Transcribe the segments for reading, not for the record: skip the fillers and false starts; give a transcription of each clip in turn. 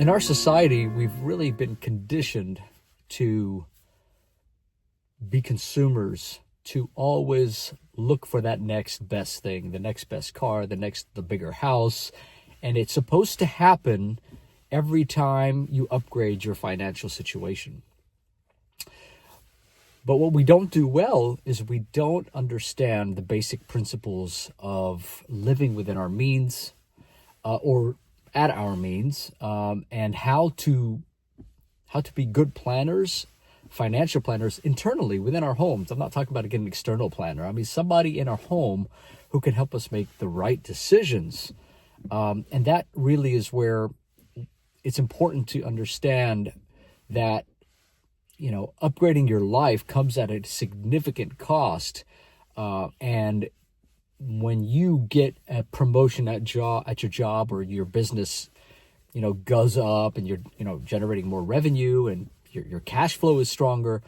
In our society, we've really been conditioned to be consumers, to always look for that next best thing, the next best car, the bigger house. And it's supposed to happen every time you upgrade your financial situation. But what we don't do well is we don't understand the basic principles of living within our means, or at our means, and how to be good planners, financial planners internally within our homes. I'm not talking about getting an external planner. I mean somebody in our home who can help us make the right decisions. And that really is where it's important to understand that, upgrading your life comes at a significant cost. And when you get a promotion at your job, or your business, goes up, and you're, generating more revenue, and your cash flow is stronger,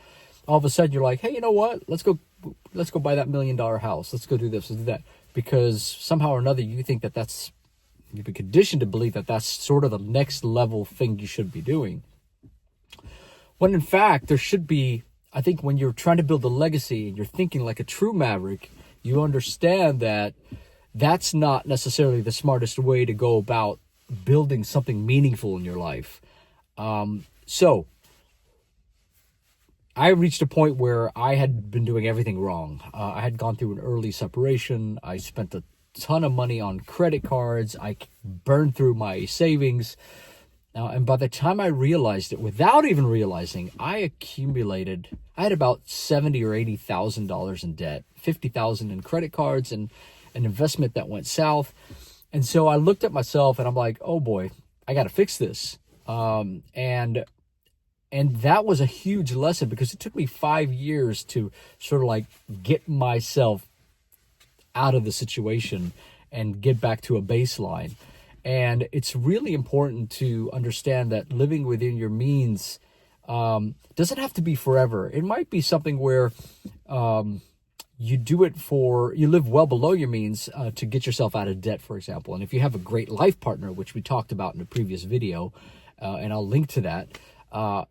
all of a sudden you're like, hey, you know what? Let's go buy that $1 million house. Let's go do this, let's do that. Because somehow or another you think you've been conditioned to believe that that's sort of the next level thing you should be doing. When in fact, there should be, I think when you're trying to build a legacy and you're thinking like a true maverick, you understand that that's not necessarily the smartest way to go about building something meaningful in your life. So I reached a point where I had been doing everything wrong. I had gone through an early separation. I spent a ton of money on credit cards. I burned through my savings. And by the time I realized it, without even realizing, I had about $70,000 or $80,000 in debt, $50,000 in credit cards, and an investment that went south. And so I looked at myself and I'm like, oh boy, I got to fix this. And that was a huge lesson, because it took me 5 years to sort of like get myself out of the situation and get back to a baseline. And it's really important to understand that living within your means doesn't have to be forever. It might be something where you live well below your means to get yourself out of debt, for example. And if you have a great life partner, which we talked about in a previous video, and I'll link to that,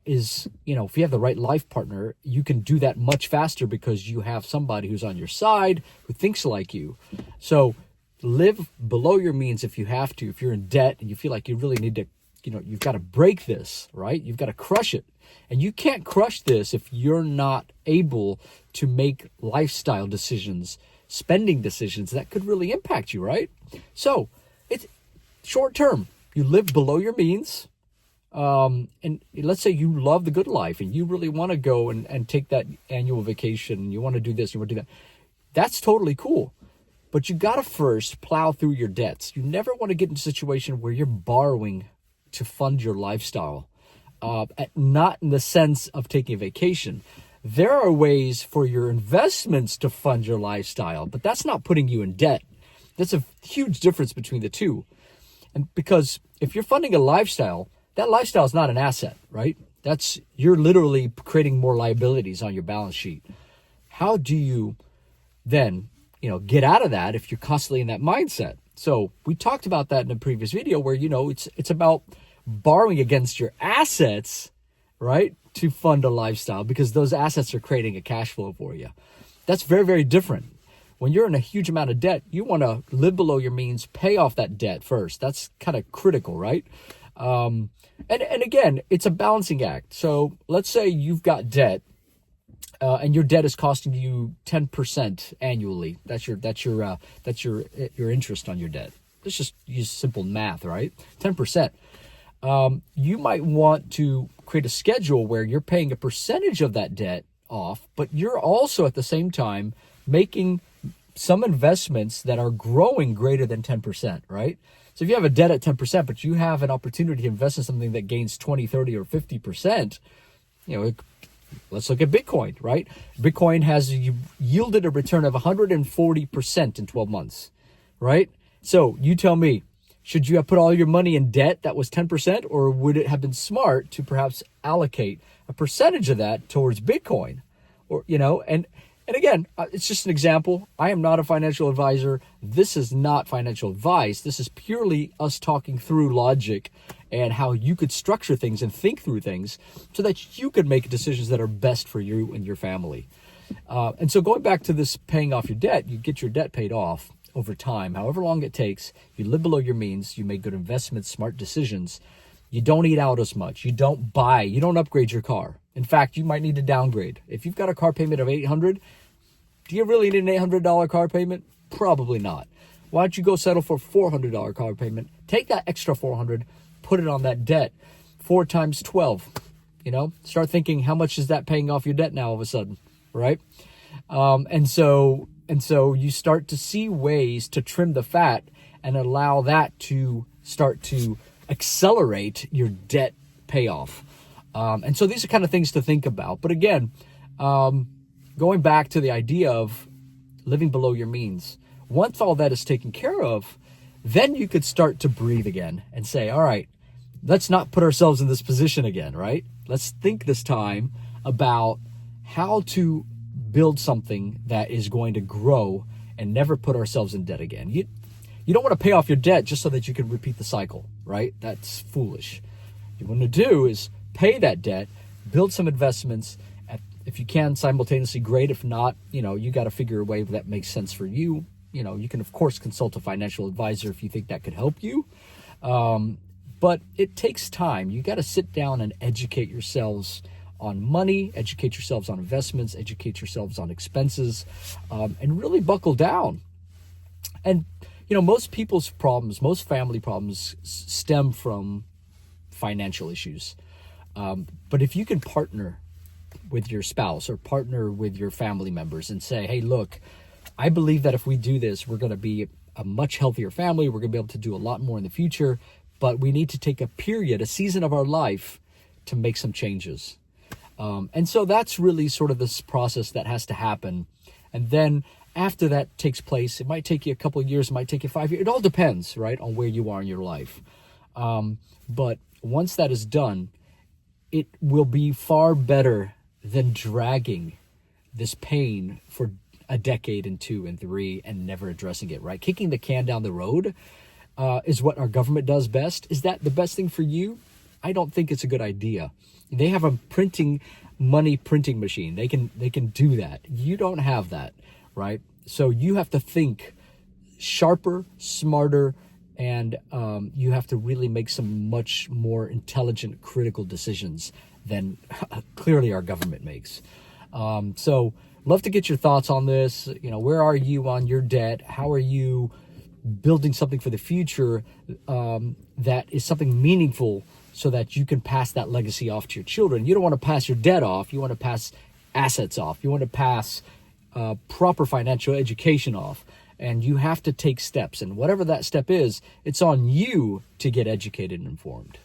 if you have the right life partner, you can do that much faster because you have somebody who's on your side who thinks like you. So live below your means if you have to. If you're in debt and you feel like you really need to, you've got to break this, right? You've got to crush it. And you can't crush this if you're not able to make lifestyle decisions, spending decisions that could really impact you, right? So it's short term. You live below your means. And let's say you love the good life and you really want to go and take that annual vacation. You want to do this, you want to do that. That's totally cool. But you got to first plow through your debts. You never want to get in a situation where you're borrowing to fund your lifestyle. Not in the sense of taking a vacation. There are ways for your investments to fund your lifestyle, but that's not putting you in debt. That's a huge difference between the two. And because if you're funding a lifestyle, that lifestyle is not an asset, right? You're literally creating more liabilities on your balance sheet. How do you then, get out of that if you're constantly in that mindset? So we talked about that in a previous video where, it's about borrowing against your assets, right? To fund a lifestyle, because those assets are creating a cash flow for you. That's very, very different. When you're in a huge amount of debt, you want to live below your means, pay off that debt first. That's kind of critical, right? And again, it's a balancing act. So let's say you've got debt, and your debt is costing you 10% annually. That's your interest on your debt. Let's just use simple math, right? 10%. You might want to create a schedule where you're paying a percentage of that debt off, but you're also at the same time making some investments that are growing greater than 10%, right? So if you have a debt at 10%, but you have an opportunity to invest in something that gains 20, 30, or 50%, let's look at Bitcoin, right? Bitcoin has yielded a return of 140% in 12 months, right? So you tell me, should you have put all your money in debt that was 10%, or would it have been smart to perhaps allocate a percentage of that towards Bitcoin? Or, and And again, it's just an example. I am not a financial advisor. This is not financial advice. This is purely us talking through logic and how you could structure things and think through things so that you could make decisions that are best for you and your family. And so going back to this paying off your debt, you get your debt paid off over time, however long it takes. You live below your means. You make good investments, smart decisions. You don't eat out as much. You don't upgrade your car. In fact, you might need to downgrade. If you've got a car payment of $800, do you really need an $800 car payment? Probably not. Why don't you go settle for a $400 car payment? Take that extra $400, put it on that debt. 4 times 12. Start thinking, how much is that paying off your debt now all of a sudden, right? And so you start to see ways to trim the fat and allow that to start to accelerate your debt payoff. And so these are kind of things to think about. But again, going back to the idea of living below your means, once all that is taken care of, then you could start to breathe again and say, all right, let's not put ourselves in this position again, right? Let's think this time about how to build something that is going to grow and never put ourselves in debt again. You don't want to pay off your debt just so that you can repeat the cycle, right? That's foolish. What you want to do is pay that debt, build some investments. If you can simultaneously, great. If not, you got to figure a way that makes sense for you. You can, of course, consult a financial advisor if you think that could help you. But it takes time. You got to sit down and educate yourselves on money, educate yourselves on investments, educate yourselves on expenses, and really buckle down. And most people's problems, most family problems stem from financial issues. But if you can partner with your spouse or partner with your family members and say, hey, look, I believe that if we do this, we're going to be a much healthier family. We're going to be able to do a lot more in the future, but we need to take a season of our life to make some changes. And so that's really sort of this process that has to happen. And then after that takes place, it might take you a couple of years, it might take you 5 years. It all depends, right, on where you are in your life. But once that is done, it will be far better than dragging this pain for a decade and 2 and 3 and never addressing it, right? Kicking the can down the road is what our government does best. Is that the best thing for you? I don't think it's a good idea. They have a money printing machine. They can do that. You don't have that, right? So you have to think sharper, smarter, and you have to really make some much more intelligent, critical decisions than clearly our government makes. So love to get your thoughts on this. Where are you on your debt? How are you building something for the future that is something meaningful so that you can pass that legacy off to your children? You don't want to pass your debt off. You want to pass assets off. You want to pass proper financial education off. And you have to take steps. And whatever that step is, it's on you to get educated and informed.